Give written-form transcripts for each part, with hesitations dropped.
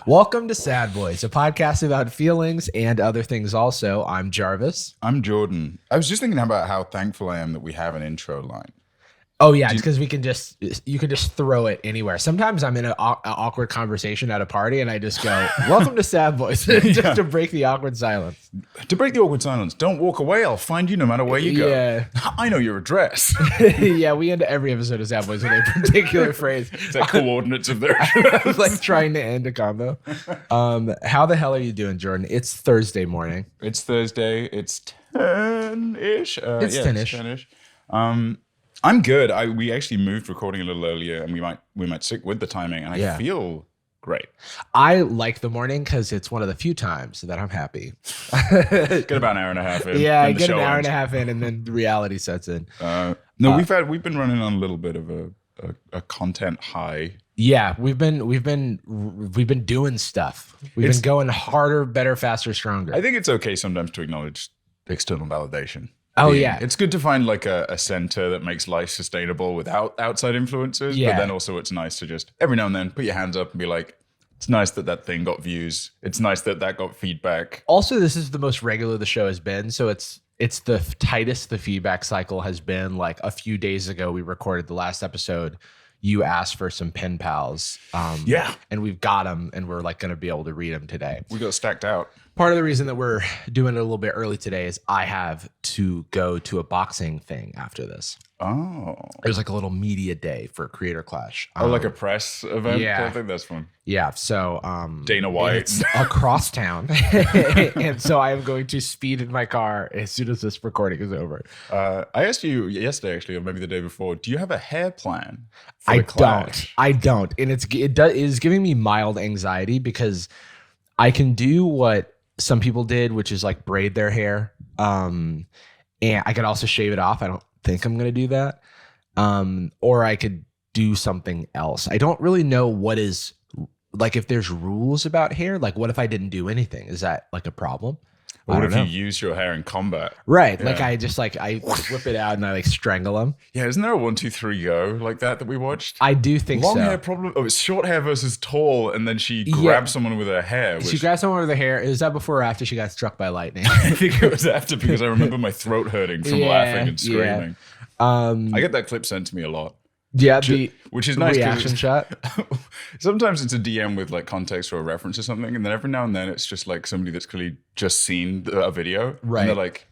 Welcome to Sad Boys, a podcast about feelings and other things also. I'm Jarvis. I'm Jordan. I was just thinking about how thankful I am that we have an intro line. Oh yeah, it's because you can just throw it anywhere. Sometimes I'm in an awkward conversation at a party and I just go, welcome to Sad Boys, just to break the awkward silence. To break the awkward silence, don't walk away. I'll find you no matter where you go. Yeah. I know your address. Yeah, we end every episode of Sad Boys with a particular phrase. It's the coordinates of their address. Like trying to end a combo. How the hell are you doing, Jordan? It's Thursday morning. It's Thursday. It's 10-ish. It's 10-ish. I'm good. We actually moved recording a little earlier, and we might stick with the timing, and I feel great. I like the morning because it's one of the few times that I'm happy. Get about an hour and a half in. Yeah, I get an hour and a half in, and then the reality sets in. We've been running on a little bit of a content high. Yeah, we've been doing stuff. We've been going harder, better, faster, stronger. I think it's okay sometimes to acknowledge external validation. Oh yeah, it's good to find like a center that makes life sustainable without outside influences. Yeah. But then also it's nice to just every now and then put your hands up and be like, it's nice that thing got views. It's nice that got feedback. Also, this is the most regular the show has been, so it's the tightest the feedback cycle has been. Like a few days ago, we recorded the last episode. You asked for some pen pals. And we've got them, and we're like going to be able to read them today. We got stacked out. Part of the reason that we're doing it a little bit early today is I have to go to a boxing thing after this. Oh. There's like a little media day for Creator Clash. Like a press event? Yeah. I think that's fun. Yeah. So Dana White. It's across town. And so I am going to speed in my car as soon as this recording is over. I asked you yesterday, actually, or maybe the day before, do you have a hair plan for I the Clash? I don't. And it is giving me mild anxiety because I can do what some people did, which is like braid their hair. And I could also shave it off. I don't think I'm going to do that. Or I could do something else. I don't really know what is like, if there's rules about hair, like what if I didn't do anything? Is that like a problem? What if you use your hair in combat? Right. Yeah. Like I whip it out and I like strangle them. Yeah. Isn't there a 1, 2, 3 go like that we watched? I do think Long so. hair problem. Oh, it's short hair versus tall. And then she grabs someone with her hair. She grabbed someone with her hair. Is that before or after she got struck by lightning? I think it was after because I remember my throat hurting from laughing and screaming. I get that clip sent to me a lot. Yeah, which is nice. Reaction shot. Sometimes it's a DM with like context or a reference or something, and then every now and then it's just like somebody that's clearly just seen a video, right? And they're like,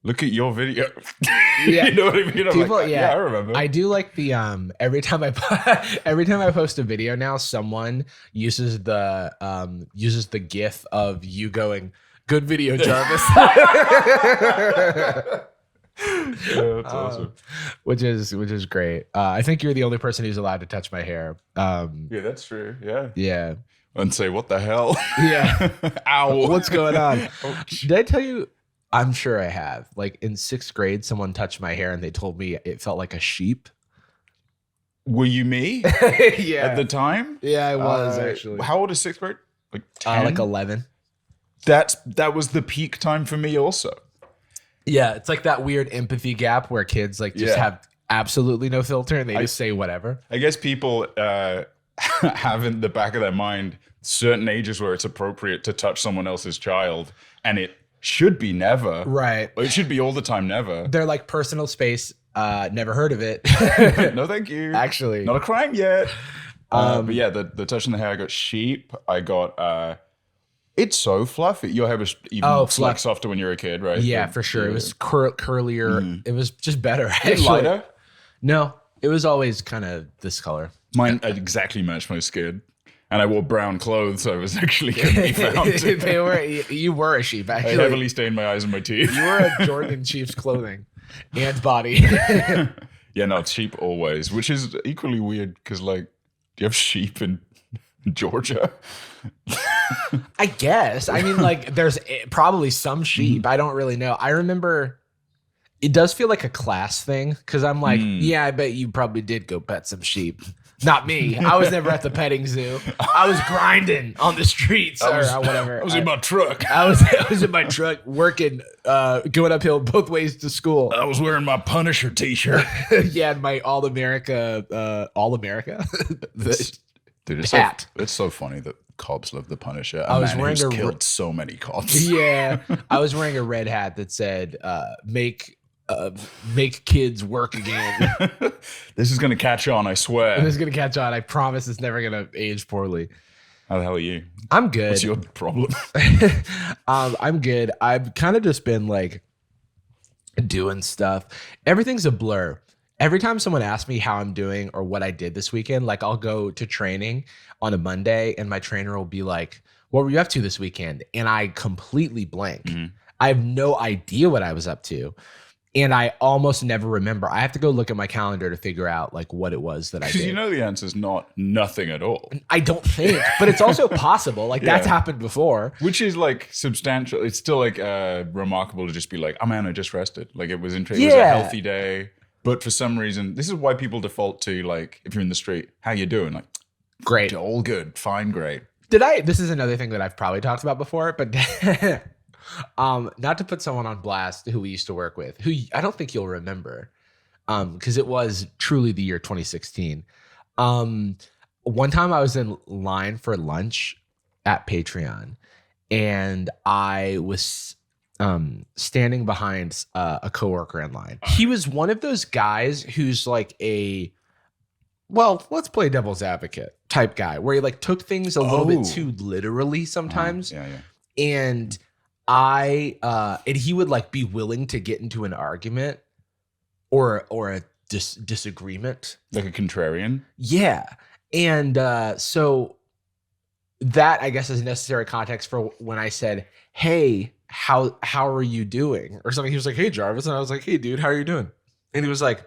"Look at your video." Yeah, you know what I mean. I'm like, yeah, I remember. I do like the every time I post a video now, someone uses the GIF of you going, "Good video, Jarvis." Yeah, that's awesome. Which is great. I think you're the only person who's allowed to touch my hair. Yeah, that's true. Yeah. And say, what the hell? Yeah. Ow. What's going on? Did I tell you? I'm sure I have. Like in 6th grade, someone touched my hair and they told me it felt like a sheep. Were you me? Yeah. At the time? Yeah, I was actually. How old is 6th grade? Like 10? Like 11. That was the peak time for me also. Yeah, it's like that weird empathy gap where kids like just have absolutely no filter and they just say whatever. I guess people have in the back of their mind certain ages where it's appropriate to touch someone else's child, and it should be never. Right. It should be all the time never. They're like personal space. Never heard of it. No, thank you. Actually. Not a crime yet. But yeah, the touch in the hair, I got sheep. I got... It's so fluffy. Your hair was even like softer when you were a kid, right? Yeah, for sure. It was curlier. It was just better. Lighter? No, it was always kind of this color. Mine exactly matched my skin. And I wore brown clothes, so I was actually couldn't be found. You were a sheep, actually. I heavily stained my eyes and my teeth. You were a Jordan in sheep's clothing and body. Yeah, no, it's sheep always, which is equally weird because, like, do you have sheep in Georgia? I guess. I mean, like, there's probably some sheep. I don't really know. I remember it does feel like a class thing because I'm like, yeah, I bet you probably did go pet some sheep. Not me. I was never at the petting zoo. I was grinding on the streets or whatever. I was in my truck. I was in my truck working, going uphill both ways to school. I was wearing my Punisher t-shirt. Yeah, and my All America. Dude, hat. it's so funny that cops love the Punisher. I was wearing killed so many cops. Yeah, I was wearing a red hat that said make kids work again. This is gonna catch on, I swear. This is gonna catch on. I promise it's never gonna age poorly. How the hell are you? I'm good. What's your problem? I'm good. I've kind of just been like doing stuff. Everything's a blur. Every time someone asks me how I'm doing or what I did this weekend, like I'll go to training on a Monday and my trainer will be like, what were you up to this weekend? And I completely blank. Mm-hmm. I have no idea what I was up to. And I almost never remember. I have to go look at my calendar to figure out like what it was that I did. Because you know the answer is not nothing at all. I don't think, but it's also possible. Like that's happened before. Which is like substantial. It's still like remarkable to just be like, oh man, I just rested. Like it was it was a healthy day. But for some reason, this is why people default to like, if you're in the street, how you doing? Like, great. All good. Fine, great. This is another thing that I've probably talked about before, but not to put someone on blast who we used to work with, who I don't think you'll remember, because it was truly the year 2016. One time I was in line for lunch at Patreon, and I was standing behind a coworker in line. He was one of those guys who's like let's play devil's advocate type guy, where he like took things a little bit too literally sometimes. And and he would like be willing to get into an argument or a disagreement, like a contrarian. Yeah. And so that, I guess, is necessary context for when I said, hey, how are you doing? Or something. He was like, hey, Jarvis. And I was like, hey, dude, how are you doing? And he was like,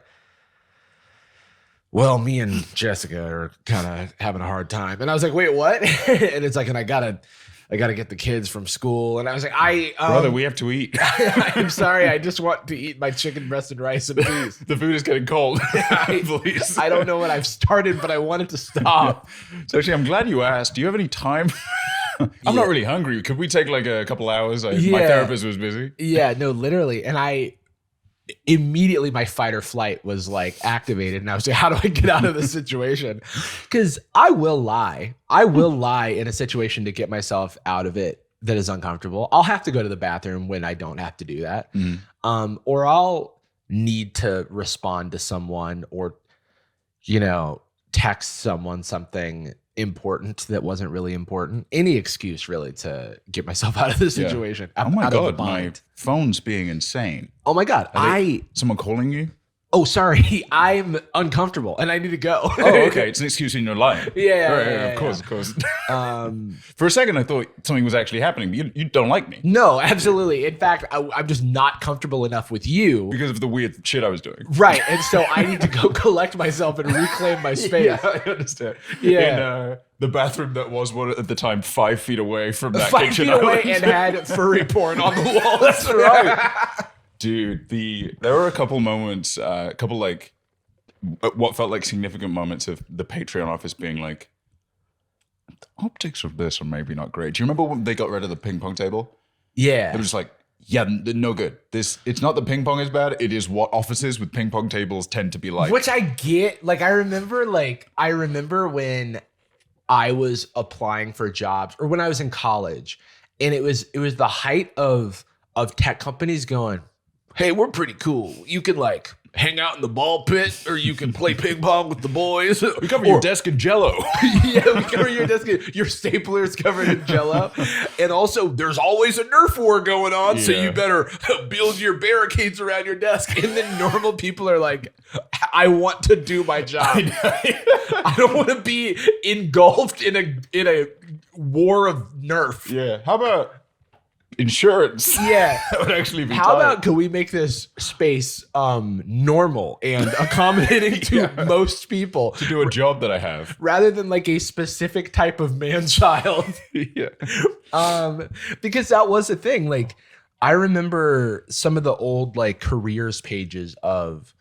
well, me and Jessica are kind of having a hard time. And I was like, wait, what? And it's like, and I gotta get the kids from school. And I was like, brother, we have to eat. I'm sorry. I just want to eat my chicken breast and rice and peas. The food is getting cold. Please. I don't know what I've started, but I wanted to stop. So actually, I'm glad you asked. Do you have any time? I'm not really hungry. Could we take like a couple hours? My therapist was busy. Yeah, no, literally. And I immediately, my fight or flight was like activated. And I was like, how do I get out of this situation? Because I will lie in a situation to get myself out of it that is uncomfortable. I'll have to go to the bathroom when I don't have to do that. Or I'll need to respond to someone or, text someone something important that wasn't really important. Any excuse really to get myself out of the situation. Oh my God, my phone's being insane. Oh my God. Someone calling you? Oh, sorry. I'm uncomfortable and I need to go. Oh, okay. It's an excuse in your life. Yeah, of course. For a second, I thought something was actually happening, but you don't like me. No, absolutely. In fact, I'm just not comfortable enough with you. Because of the weird shit I was doing. Right. And so I need to go collect myself and reclaim my space. Yeah, I understand. Yeah. In the bathroom that was, at the time, 5 feet away from that 5 kitchen. feet away and had furry porn on the wall. That's right. Dude, there were a couple moments, like what felt like significant moments of the Patreon office being like, the optics of this are maybe not great. Do you remember when they got rid of the ping pong table? Yeah. They were just like, yeah, no good. It's not the ping pong is bad. It is what offices with ping pong tables tend to be like. Which I get. Like, I remember when I was applying for jobs or when I was in college, and it was the height of tech companies going, hey, we're pretty cool. You can like hang out in the ball pit or you can play ping pong with the boys. We cover your desk in Jell-O. Yeah, we cover your desk. Your stapler's covered in Jell-O. And also there's always a Nerf war going on. Yeah. So you better build your barricades around your desk. And then normal people are like, I want to do my job. I don't want to be engulfed in a war of Nerf. Yeah. How about insurance? Yeah. That would actually be How about can we make this space normal and accommodating to most people? To do a job that I have. Rather than like a specific type of man-child. Yeah. Because that was a thing. Like, I remember some of the old like careers pages of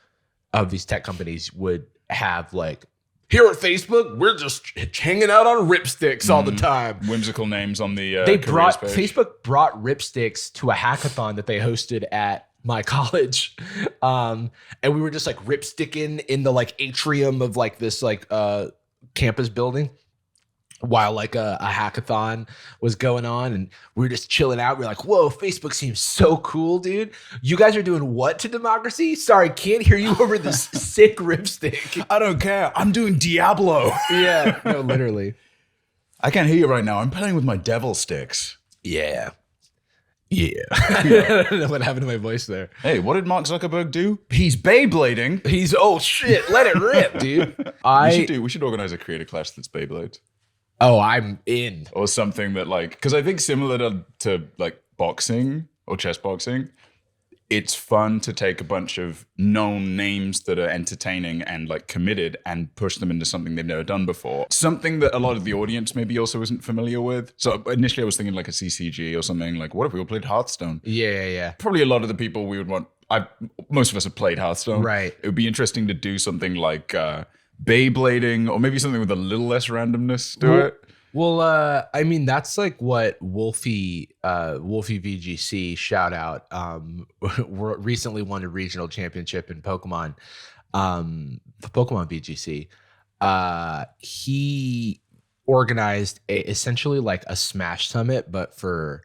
these tech companies would have like, here at Facebook, we're just hanging out on ripsticks all the time. Whimsical names on the Facebook brought ripsticks to a hackathon that they hosted at my college. And we were just like ripsticking in the like atrium of like this like campus building. while like a hackathon was going on, and we were just chilling out. We are like, whoa, Facebook seems so cool, dude. You guys are doing what to democracy? Sorry, can't hear you over this sick ripstick. I don't care. I'm doing Diablo. Yeah, no, literally. I can't hear you right now. I'm playing with my devil sticks. Yeah. I don't know what happened to my voice there. Hey, what did Mark Zuckerberg do? He's Beyblading. He's, oh shit, let it rip, dude. We should organize a creator class that's Beyblade. Oh, I'm in. Or something that like, because I think similar to like boxing or chess boxing, it's fun to take a bunch of known names that are entertaining and like committed and push them into something they've never done before. Something that a lot of the audience maybe also isn't familiar with. So initially I was thinking like a CCG or something like, what if we all played Hearthstone? Yeah. Probably a lot of the people we would want, most of us have played Hearthstone. Right. It would be interesting to do something like Beyblading or maybe something with a little less randomness to it. Well, I mean, that's like what Wolfie VGC, shout out, recently won a regional championship in Pokemon, the Pokemon VGC. He organized essentially like a Smash Summit, but for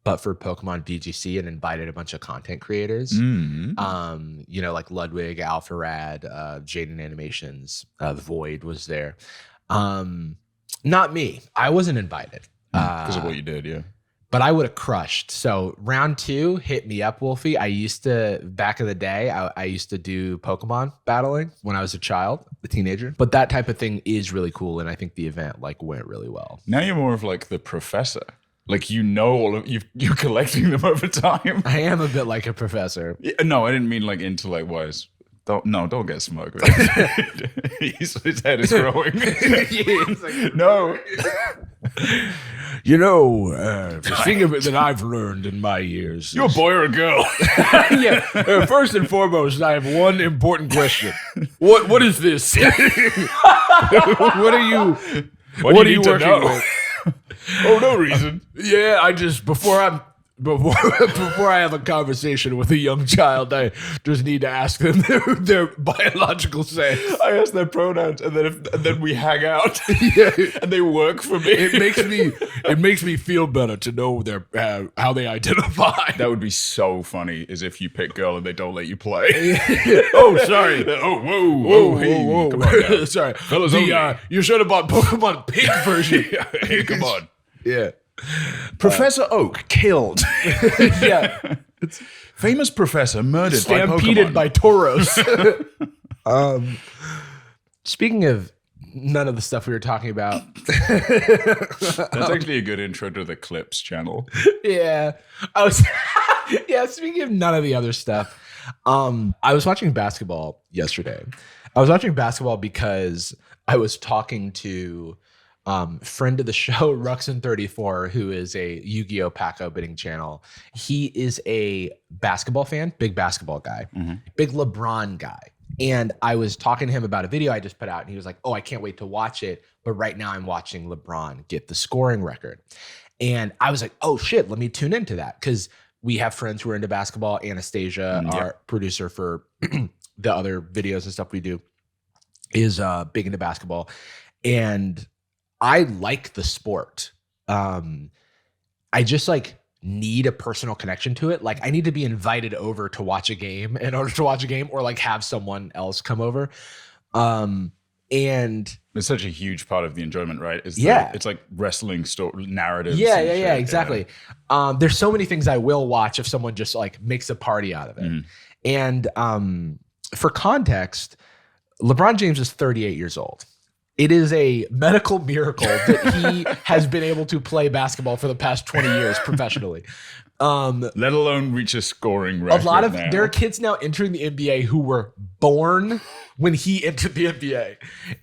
Pokemon VGC, and invited a bunch of content creators. Mm-hmm. You know, like Ludwig, Alpharad, Jaden Animations, Void was there. Not me. I wasn't invited. Because of what you did, yeah. But I would have crushed. So round 2, hit me up, Wolfie. I used to, back in the day, I used to do Pokemon battling when I was a child, a teenager. But that type of thing is really cool, and I think the event like went really well. Now you're more of like the professor. Like, you know, all of you're collecting them over time. I am a bit like a professor. Yeah, no, I didn't mean like intellect wise. Don't get smoked. His head is growing. No. You know, the thing of it that I've learned in my years. You're a boy or a girl? Yeah. First and foremost, I have one important question. What is this? What are you? What are you working with? Oh, no reason. Yeah, I just before I have a conversation with a young child, I just need to ask them their biological sex. I ask their pronouns, and then we hang out, Yeah. and they work for me. It makes me feel better to know their how they identify. That would be so funny, as if you pick girl and they don't let you play. Oh, sorry. Oh, whoa, hey, Whoa. come on now. Sorry, Fellas only. you should have bought Pokemon Pink version. Hey, come on. Yeah. Professor Oak killed. Yeah. Famous professor murdered Stampeded by toros. Speaking of none of the stuff we were talking about. That's actually a good intro to the Clips channel. Yeah. Speaking of none of the other stuff. I was watching basketball yesterday. I was watching basketball because I was talking to friend of the show, Ruxin34, who is a Yu-Gi-Oh! Pack opening channel. He is a basketball fan, big basketball guy, big LeBron guy. And I was talking to him about a video I just put out, and he was like, oh, I can't wait to watch it. But right now I'm watching LeBron get the scoring record. And I was like, oh, shit, let me tune into that. Because we have friends who are into basketball. Anastasia, our producer for the other videos and stuff we do, is big into basketball. And I like the sport. I just like need a personal connection to it. Like I need to be invited over to watch a game in order to watch a game, or like have someone else come over. And it's such a huge part of the enjoyment, right? It's like wrestling narratives. Yeah, exactly. Yeah. There's so many things I will watch if someone just like makes a party out of it. And for context, LeBron James is 38 years old. It is a medical miracle that he has been able to play basketball for the past 20 years professionally. Let alone reach a scoring record. There are kids now entering the NBA who were born when he entered the NBA.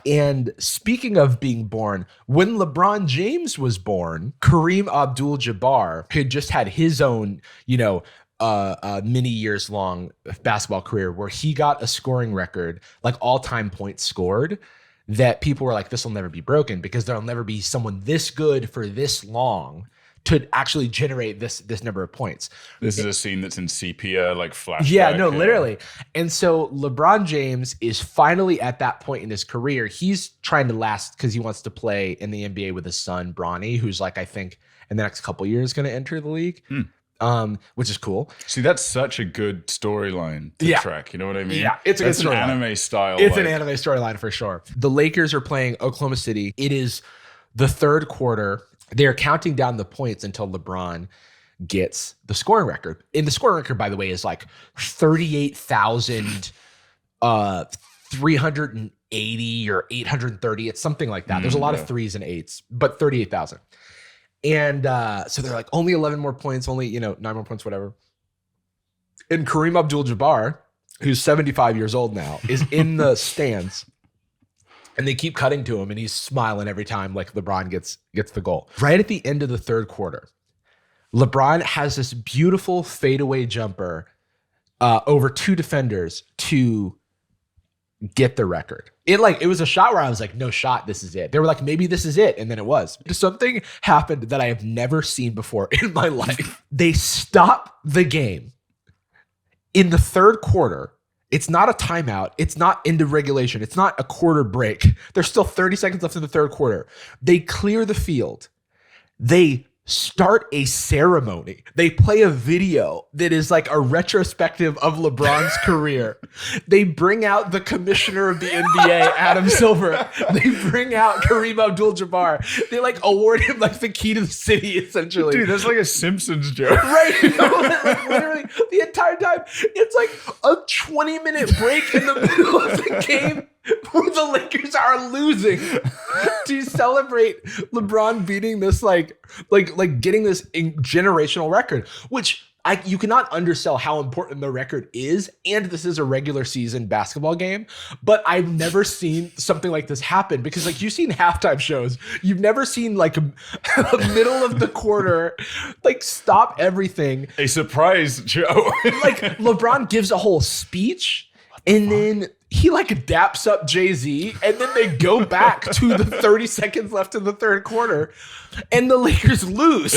And speaking of being born, when LeBron James was born, Kareem Abdul-Jabbar had just had his own, many years long basketball career where he got a scoring record, like all-time points scored, that people were like, this will never be broken because there'll never be someone this good for this long to actually generate this number of points. This is a scene that's in sepia, like flashback. Yeah, no, literally. And so LeBron James is finally at that point in his career. He's trying to last because he wants to play in the NBA with his son, Bronny, who's like, I think in the next couple years going to enter the league, which is cool. See, that's such a good storyline to track. You know what I mean? Yeah, it's an anime style. It's an anime storyline for sure. The Lakers are playing Oklahoma City. It is the third quarter. They're counting down the points until LeBron gets the scoring record. And the scoring record, by the way, is like 38,380 or 830. It's something like that. There's a lot of threes and eights, but 38,000. And so they're like, only 11 more points, only, 9 more points, whatever. And Kareem Abdul-Jabbar, who's 75 years old now, is in the stands. And they keep cutting to him, and he's smiling every time like LeBron gets the goal. Right at the end of the third quarter, LeBron has this beautiful fadeaway jumper over two defenders to get the record. It was a shot where I was like, no shot, this is it. They were like, maybe this is it. And then it was. Something happened that I have never seen before in my life. They stop the game in the third quarter. It's not a timeout. It's not into regulation. It's not a quarter break. There's still 30 seconds left in the third quarter. They clear the field. They start a ceremony. They play a video that is like a retrospective of LeBron's career. They bring out the commissioner of the NBA, Adam Silver. They bring out Kareem Abdul-Jabbar. They like award him like the key to the city, essentially. Dude, that's like a Simpsons joke. Right? Like literally the entire time. It's like a 20-minute break in the middle of the game where the Lakers are losing to celebrate LeBron beating this like getting this generational record, which you cannot undersell how important the record is. And this is a regular season basketball game, but I've never seen something like this happen because like you've seen halftime shows. You've never seen like a middle of the quarter, like stop everything. A surprise show. Like LeBron gives a whole speech and then he like daps up Jay-Z and then they go back to the 30 seconds left in the third quarter and the Lakers lose.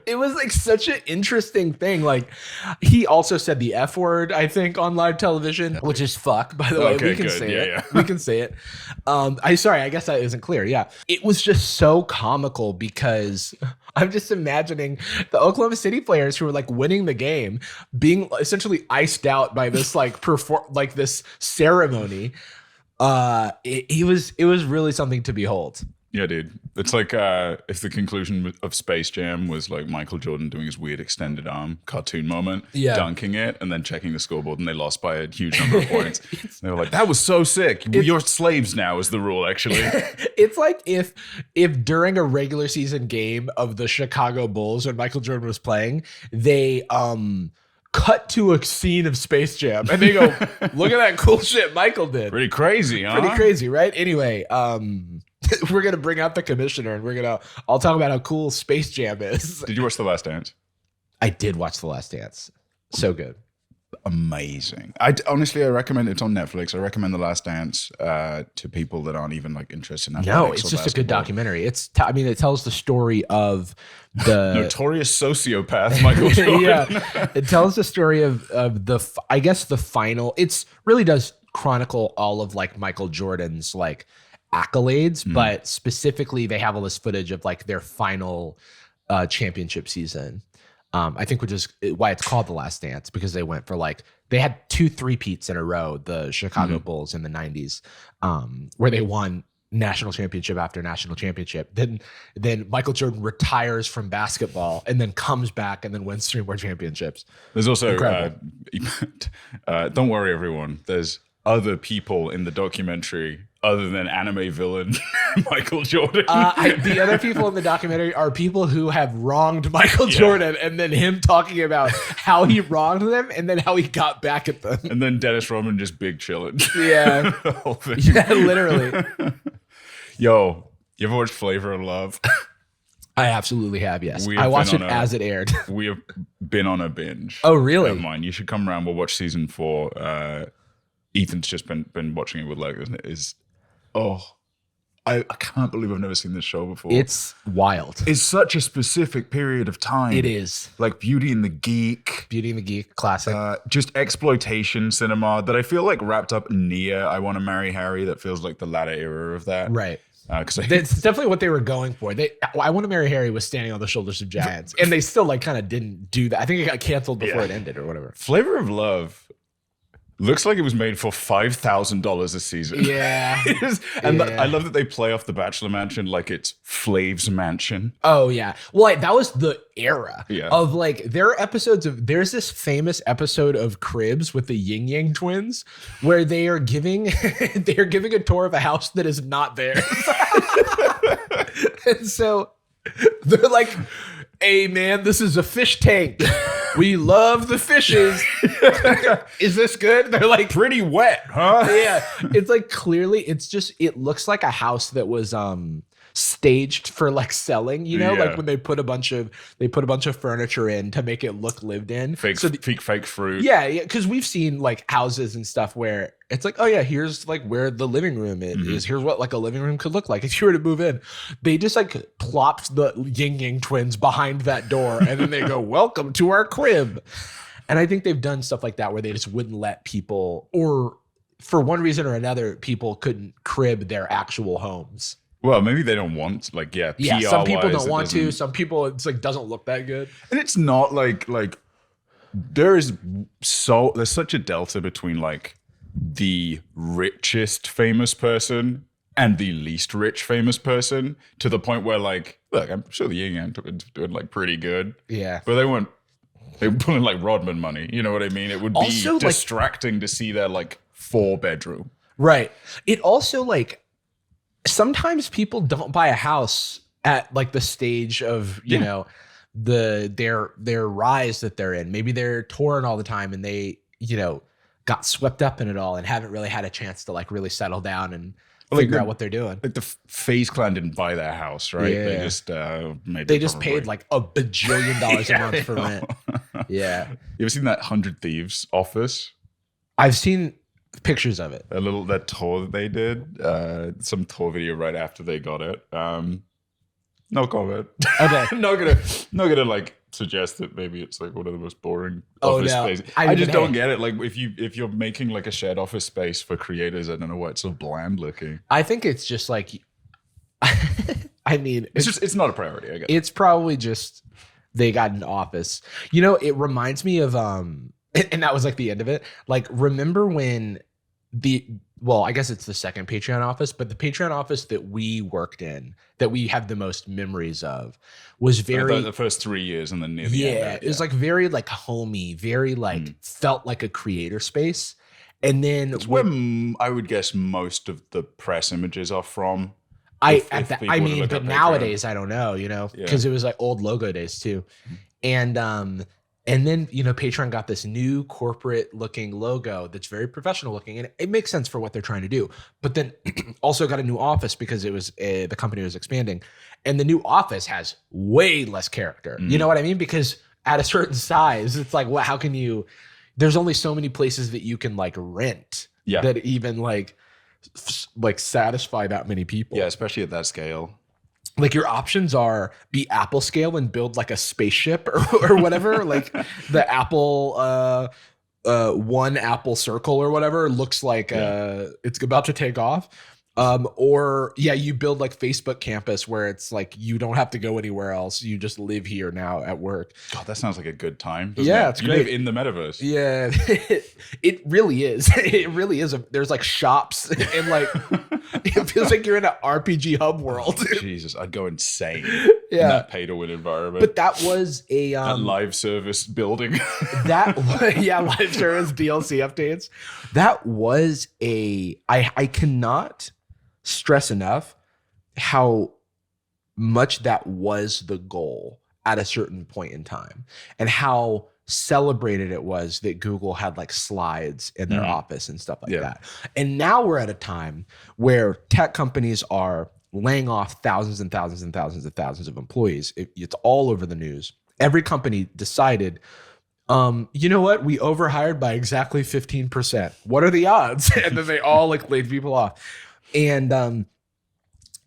It was like such an interesting thing. Like he also said the F word, I think, on live television, which is fuck, by the way. We can say it. Yeah. We can say it. I guess that isn't clear. Yeah. It was just so comical because I'm just imagining the Oklahoma City players who were like winning the game being essentially iced out by this like this ceremony. It was really something to behold. Yeah, dude. It's like if the conclusion of Space Jam was like Michael Jordan doing his weird extended arm cartoon moment, dunking it, and then checking the scoreboard, and they lost by a huge number of points. They were like, that was so sick. You're slaves now is the rule, actually. It's like if during a regular season game of the Chicago Bulls when Michael Jordan was playing, they cut to a scene of Space Jam and they go, look at that cool shit Michael did. Pretty crazy, huh? Pretty crazy, right? Anyway, we're going to bring out the commissioner and I'll talk about how cool Space Jam is. Did you watch The Last Dance? I did watch The Last Dance. So good. Amazing. Honestly, I recommend it. It's on Netflix. I recommend The Last Dance to people that aren't even like interested in athletics. No, it's just a good documentary. It tells the story of the notorious sociopath Michael Jordan. Yeah, it tells the story of the final. It's really does chronicle all of like Michael Jordan's like accolades, but specifically they have all this footage of like their final championship season. I think which is why it's called The Last Dance, because they went for they had 2 3-peats in a row, the Chicago Bulls in the 90s, where they won national championship after national championship. Then Michael Jordan retires from basketball and then comes back and then wins 3 more championships. There's also, don't worry everyone, there's other people in the documentary other than anime villain Michael Jordan. The other people in the documentary are people who have wronged Michael Jordan, and then him talking about how he wronged them and then how he got back at them. And then Dennis Rodman just big chilling. Yeah. The whole thing. Yeah, literally. Yo, you ever watched Flavor of Love? I absolutely have, yes. I watched it as it aired. We have been on a binge. Oh, really? Never mind. You should come around. We'll watch season 4. Ethan's just been watching it with Legos, and it is I can't believe I've never seen this show before. It's wild. It's such a specific period of time. It is. Like Beauty and the Geek. Beauty and the Geek, classic. Just exploitation cinema that I feel like wrapped up in Nia, I Want to Marry Harry. That feels like the latter era of that. Right. Because That's definitely what they were going for. I Want to Marry Harry was standing on the shoulders of giants, and they still like kind of didn't do that. I think it got canceled before it ended or whatever. Flavor of Love looks like it was made for $5,000 a season. Yeah. And I love that they play off the Bachelor Mansion like it's Flav's Mansion. Oh yeah. Well, that was the era of like there are episodes of there's this famous episode of Cribs with the Yin Yang twins where they are giving a tour of a house that is not theirs. And so they're like, "Hey man, this is a fish tank. We love the fishes. Is this good?" They're like, Pretty wet, huh? yeah. It's like clearly it looks like a house that was staged for like selling, you know, like when they put a bunch of furniture in to make it look lived in. Fake fruit. Yeah, because we've seen like houses and stuff where it's like, oh yeah, here's like where the living room is. Here's what like a living room could look like if you were to move in. They just like plopped the Yin Yang twins behind that door and then they go, "Welcome to our crib." And I think they've done stuff like that where they just wouldn't let people, or for one reason or another, people couldn't crib their actual homes. Well, maybe they don't want, like, PR some people don't want to. Some people, it's like doesn't look that good. And it's not like there's such a delta between like the richest famous person and the least rich famous person, to the point where like, look, I'm sure the Yin Yang doing like pretty good. Yeah. But they were pulling like Rodman money. You know what I mean? It would be also distracting to see their like 4-bedroom. Right. It also like, sometimes people don't buy a house at like the stage of, you know, their rise that they're in. Maybe they're touring all the time and they, you know, got swept up in it all and haven't really had a chance to like really settle down and figure out what they're doing. Like the FaZe Clan didn't buy their house, right? Yeah. They just paid like $1 bajillion a month for rent. Yeah. You ever seen that 100 Thieves office? I've seen pictures of it. That tour that they did, some tour video right after they got it. No comment. Okay. not gonna like suggest that maybe it's like one of the most boring office spaces. I just don't get it. Like if you're making like a shared office space for creators, I don't know why it's so bland looking. I think it's just like I mean, it's not a priority, I guess. It's probably just they got an office. You know, it reminds me of and that was like the end of it. Like, remember when I guess it's the second Patreon office, but the Patreon office that we worked in, that we have the most memories of, was very the first 3 years and then near the end. It was like very like homey, very like felt like a creator space. And then it's where I would guess most of the press images are from. But nowadays I don't know, you know, because it was like old logo days too. And then, you know, Patreon got this new corporate looking logo that's very professional looking, and it makes sense for what they're trying to do. But then also got a new office because it was the company was expanding, and the new office has way less character. You know what I mean? Because at a certain size, it's like, well, how can you? There's only so many places that you can like rent that even like satisfy that many people. Yeah, especially at that scale. Like your options are be Apple scale and build like a spaceship or whatever. Like the Apple one Apple circle or whatever looks like it's about to take off. Or you build like Facebook campus where it's like you don't have to go anywhere else. You just live here now at work. God, that sounds like a good time. It's you great. Live in the metaverse. Yeah, it really is. It really is. There's like shops and like it feels like you're in an RPG hub world. Jesus, I'd go insane in that pay to win environment. But that was a that live service building. Live service DLC updates. That was I cannot stress enough how much that was the goal at a certain point in time, and how celebrated it was that Google had like slides in their office and stuff like that. And now we're at a time where tech companies are laying off thousands and thousands and thousands and thousands of employees. It's all over the news. Every company decided, you know what? We overhired by exactly 15%. What are the odds? And then they all like laid people off. And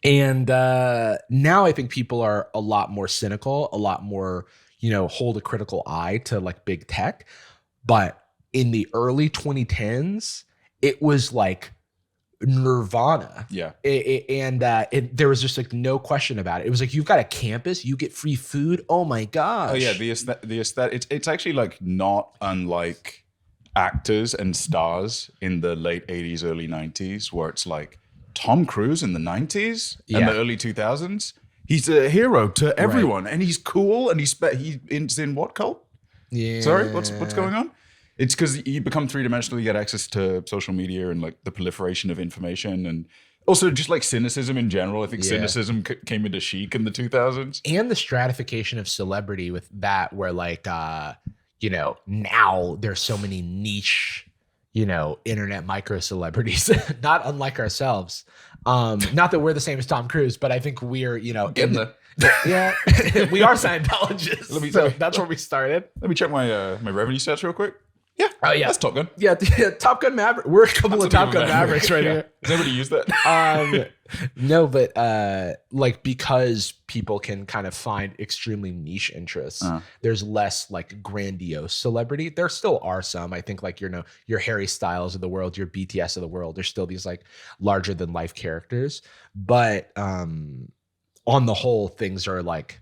And now I think people are a lot more cynical, a lot more, hold a critical eye to like big tech. But in the early 2010s, it was like nirvana. Yeah. There was just like no question about it. It was like, you've got a campus, you get free food. Oh my gosh. Oh yeah, the aesthetic. It's actually like not unlike actors and stars in the late 80s, early 90s, where it's like Tom Cruise in the 90s and the early 2000s. He's a hero to everyone, and he's cool, and he's in what cult? Yeah. Sorry, what's going on? It's because you become three-dimensional, you get access to social media and like the proliferation of information, and also just like cynicism in general. I think cynicism came into chic in the 2000s. And the stratification of celebrity with that, where like, now there's so many niche, internet micro celebrities, not unlike ourselves. Not that we're the same as Tom Cruise, but I think we're, Getting there. Yeah, we are Scientologists. So that's where we started. Let me check my my revenue stats real quick. Yeah. Oh yeah, that's Top Gun. Yeah, Top Gun Maverick. We're a couple of Top Gun Mavericks right here. Has anybody used that? No, but like, because people can kind of find extremely niche interests, there's less like grandiose celebrity. There still are some. I think like your Harry Styles of the world, your BTS of the world. There's still these like larger than life characters, but on the whole, things are like,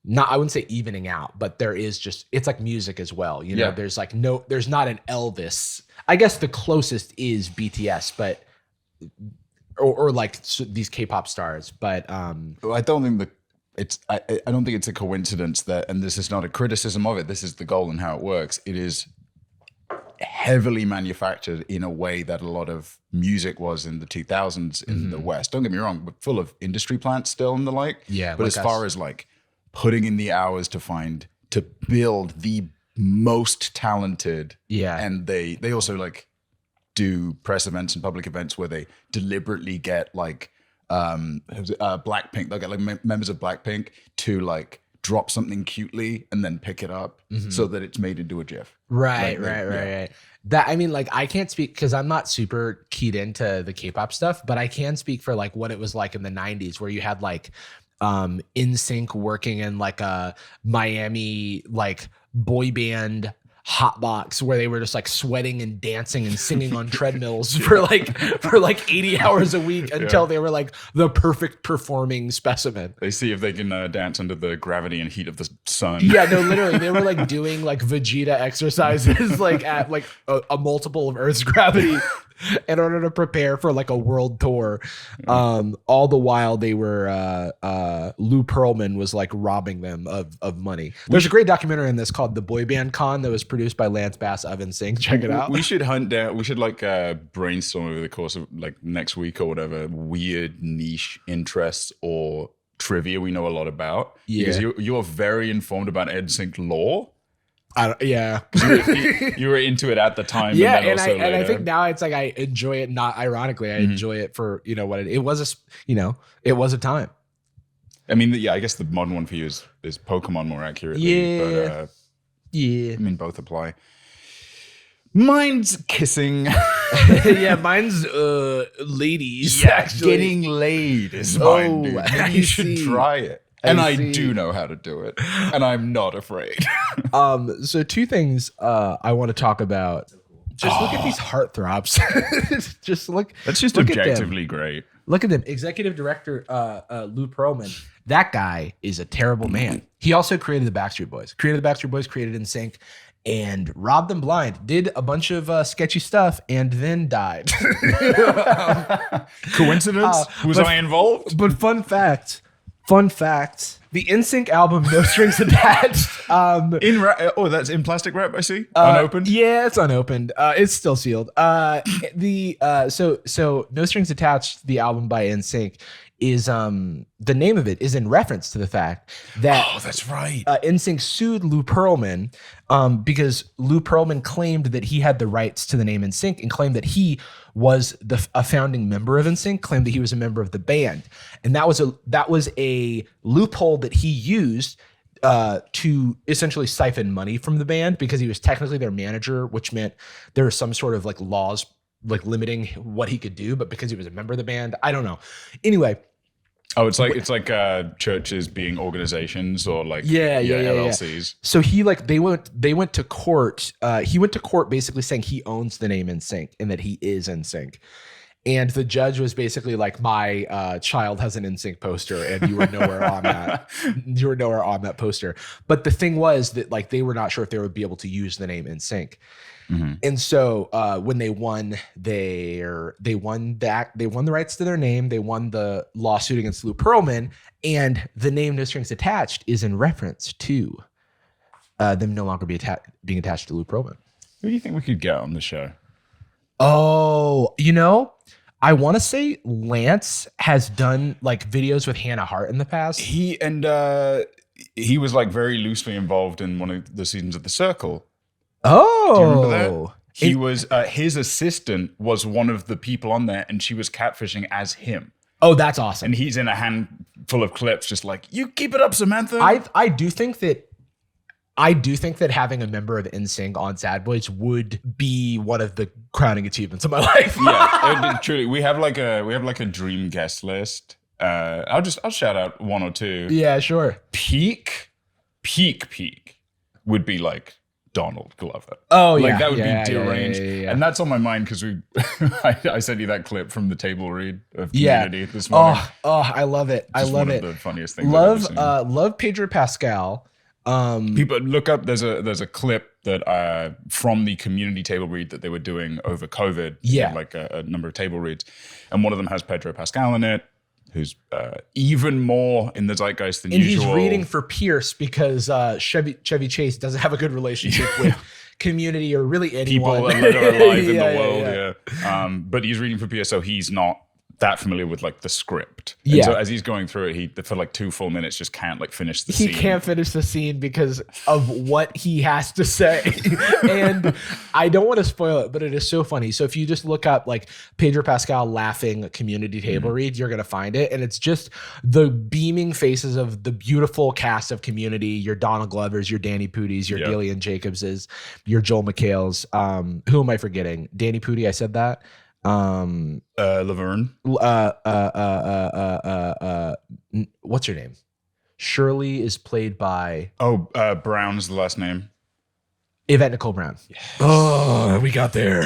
not, I wouldn't say evening out, but there is just, it's like music as well. There's like there's not an Elvis. I guess the closest is BTS, but or like these K-pop stars. But I don't think I don't think it's a coincidence that, and this is not a criticism of it, this is the goal and how it works. It is heavily manufactured in a way that a lot of music was in the 2000s in the West. Don't get me wrong, but full of industry plants still and the like. Yeah. But like as far as like putting in the hours to build the most talented, and they also like do press events and public events where they deliberately get like Blackpink, they'll get like members of Blackpink to like drop something cutely and then pick it up so that it's made into a GIF. Right. That, I mean, like, I can't speak because I'm not super keyed into the K-pop stuff, but I can speak for like what it was like in the 90s, where you had like NSYNC working in like a Miami like boy band hotbox, where they were just like sweating and dancing and singing on treadmills for like 80 hours a week until they were like the perfect performing specimen. They see if they can dance under the gravity and heat of the sun. Yeah, no, literally, they were like doing like Vegeta exercises like at like a multiple of Earth's gravity in order to prepare for like a world tour. All the while they were Lou Pearlman was like robbing them of money. There's a great documentary in this called The Boy Band Con that was produced by Lance Bass of NSYNC. Check it out. We should hunt down, we should like brainstorm over the course of like next week or whatever weird niche interests or trivia we know a lot about. Because you are very informed about NSYNC lore. You were into it at the time. Yeah, and I think now it's like I enjoy it. Not ironically, I enjoy it for what it was. It was a time. I mean, I guess the modern one for you is Pokemon more accurately. Yeah, but, I mean, both apply. Mine's kissing. Yeah, mine's ladies. Yeah, actually. Getting laid is mine, dude. I you should try it. And I see. do know how to do it. And I'm not afraid. So two things I want to talk about. Just look at these heartthrobs. Just look. That's just look objectively great. Look at them. Executive director Lou Pearlman. That guy is a terrible man. He also created the Backstreet Boys. Created NSYNC, and robbed them blind. Did a bunch of sketchy stuff, and then died. Coincidence? Was I involved? But fun fact, the NSYNC album No Strings Attached. That's in plastic wrap, I see. Unopened? Yeah, it's unopened. It's still sealed. So No Strings Attached, the album by NSYNC, is the name of it is in reference to the fact that that's right. NSYNC sued Lou Pearlman because Lou Pearlman claimed that he had the rights to the name NSYNC and claimed that he was a founding member of NSYNC, claimed that he was a member of the band, and that was a loophole that he used to essentially siphon money from the band because he was technically their manager, which meant there was some sort of like laws like limiting what he could do, but because he was a member of the band, I don't know. Anyway. Oh, it's like churches being organizations or like Yeah. LLCs. So he they went to court. He went to court basically saying he owns the name NSYNC and that he is NSYNC. And the judge was basically like, my child has an NSYNC poster, and you were nowhere on that. You were nowhere on that poster. But the thing was that like they were not sure if they would be able to use the name NSYNC. Mm-hmm. And so when they won the rights to their name, they won the lawsuit against Lou Pearlman, and the name No Strings Attached is in reference to them no longer being attached to Lou Pearlman. Who do you think we could get on the show? Oh, I want to say Lance has done like videos with Hannah Hart in the past. He was like very loosely involved in one of the seasons of The Circle. Oh, do you remember that? He was his assistant was one of the people on there, and she was catfishing as him. Oh, that's awesome. And he's in a handful of clips, just like, you keep it up, Samantha. I do think that having a member of NSYNC on Sad Boys would be one of the crowning achievements of my life. Yeah, truly. We have like a dream guest list. I'll shout out one or two. Yeah, sure. Peak would be like Donald Glover. Oh, like yeah. that would be deranged. Yeah. And that's on my mind because I sent you that clip from the table read of Community this morning. Oh, I love it. I love it. One of the funniest things I've ever seen. Love Pedro Pascal. People look up. There's a clip that from the Community table read that they were doing over COVID. Yeah, like a number of table reads, and one of them has Pedro Pascal in it, who's even more in the zeitgeist than usual. And he's reading for Pierce because Chevy Chase doesn't have a good relationship with Community or really anyone. People that are alive in the world. Yeah. But he's reading for Pierce, so he's not that familiar with like the script. And so as he's going through it, he for like 2 full minutes just can't like finish the scene. He can't finish the scene because of what he has to say. And I don't want to spoil it, but it is so funny. So if you just look up like Pedro Pascal laughing Community table read, you're going to find it. And it's just the beaming faces of the beautiful cast of Community, your Donald Glovers, your Danny Pudi's, your Gillian Jacobs's, your Joel McHale's. Who am I forgetting? Danny Pudi, I said that. Laverne. What's her name? Shirley is played by Brown's the last name. Yvette Nicole Brown. Yes. Oh, we got there.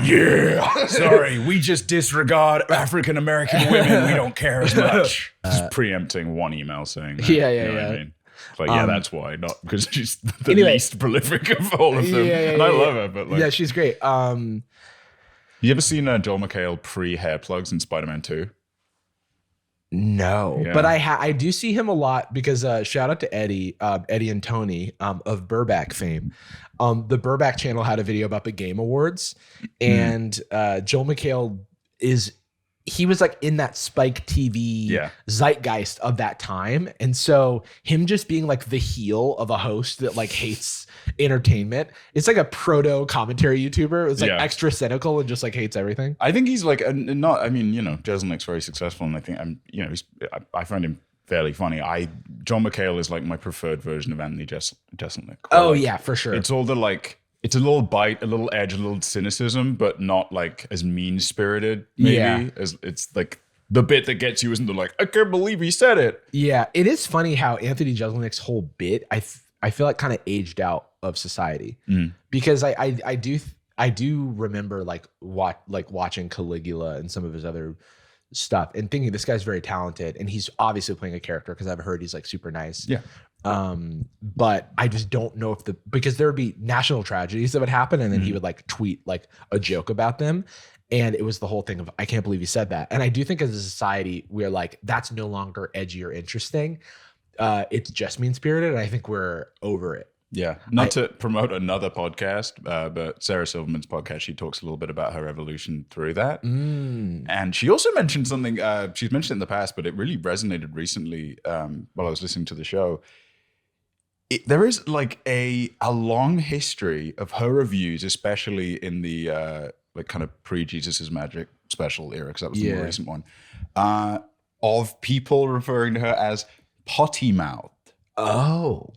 Yeah. Sorry, we just disregard African American women. We don't care as much. Just preempting one email saying that. Yeah. What I mean? Like, that's why, not because she's the least prolific of all of them. And I love her, but like, yeah, she's great. You ever seen Joel McHale pre-hair plugs in Spider-Man 2? No, but I do see him a lot because shout out to Eddie and Tony of Burback fame. The Burback channel had a video about the Game Awards, and Joel McHale he was like in that Spike TV zeitgeist of that time. And so him just being like the heel of a host that like hates entertainment. It's like a proto commentary YouTuber. It's like extra cynical and just like hates everything. I think he's like Jeselnik's very successful, and I think I find him fairly funny. John McHale is like my preferred version of Anthony Jeselnik. Oh yeah, for sure. It's all the like, it's a little bite, a little edge, a little cynicism, but not like as mean spirited. Maybe as it's like the bit that gets you isn't the like, I can't believe he said it. Yeah, it is funny how Anthony Jeselnik's whole bit I feel like kind of aged out of society because I do remember like watching Caligula and some of his other stuff and thinking this guy's very talented and he's obviously playing a character because I've heard he's like super nice. Yeah. But I just don't know because there would be national tragedies that would happen and then he would like tweet like a joke about them. And it was the whole thing of, I can't believe he said that. And I do think as a society, we're like, that's no longer edgy or interesting. It's just mean spirited. And I think we're over it. Yeah. Not to promote another podcast, but Sarah Silverman's podcast, she talks a little bit about her evolution through that. And she also mentioned something, she's mentioned it in the past, but it really resonated recently while I was listening to the show. There is like a long history of her reviews, especially in the like kind of pre-Jesus is Magic special era, because that was the more recent one, of people referring to her as potty mouthed. Oh.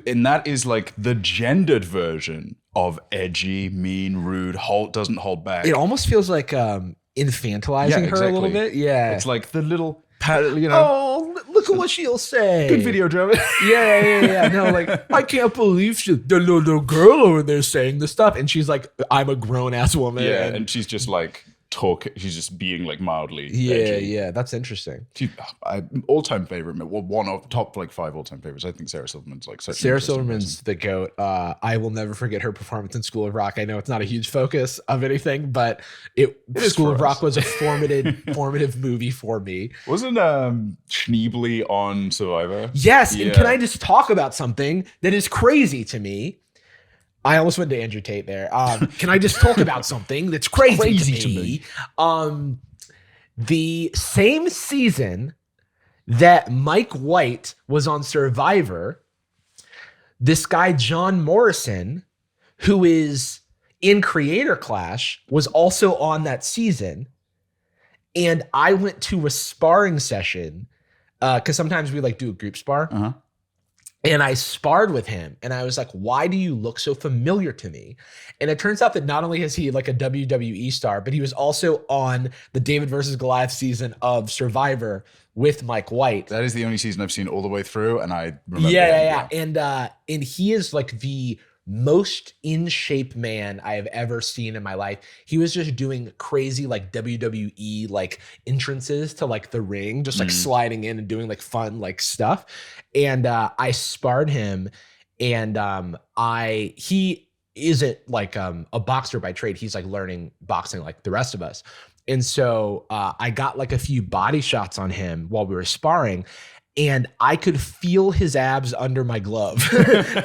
And that is like the gendered version of edgy, mean, rude, doesn't hold back. It almost feels like infantilizing her a little bit. Yeah. It's like the little you know. Oh, look at what she'll say. Good video, Joe. Yeah. No, like, I can't believe the little girl over there saying this stuff. And she's like, I'm a grown ass woman. Yeah, and she's just like she's just being like mildly edgy. Yeah, that's interesting. All-time favorite, well, one of top like 5 all-time favorites. I think Sarah Silverman's like such Sarah Silverman's the GOAT. I will never forget her performance in School of Rock. I know it's not a huge focus of anything, but School of Rock was a formative movie for me. Wasn't Schneebly on Survivor? Yes, and can I just talk about something that is crazy to me? I almost went to Andrew Tate there. Can I just talk about something that's crazy to me? The same season that Mike White was on Survivor, this guy, John Morrison, who is in Creator Clash, was also on that season. And I went to a sparring session because sometimes we like do a group spar. Uh-huh. And I sparred with him and I was like, why do you look so familiar to me? And it turns out that not only is he like a WWE star, but he was also on the David versus Goliath season of Survivor with Mike White. That is the only season I've seen all the way through. And I remember. Yeah. And he is like the most in shape man I have ever seen in my life. He was just doing crazy like WWE like entrances to like the ring, just like sliding in and doing like fun like stuff. And I sparred him, and he isn't like a boxer by trade. He's like learning boxing like the rest of us. And so I got like a few body shots on him while we were sparring. And I could feel his abs under my glove.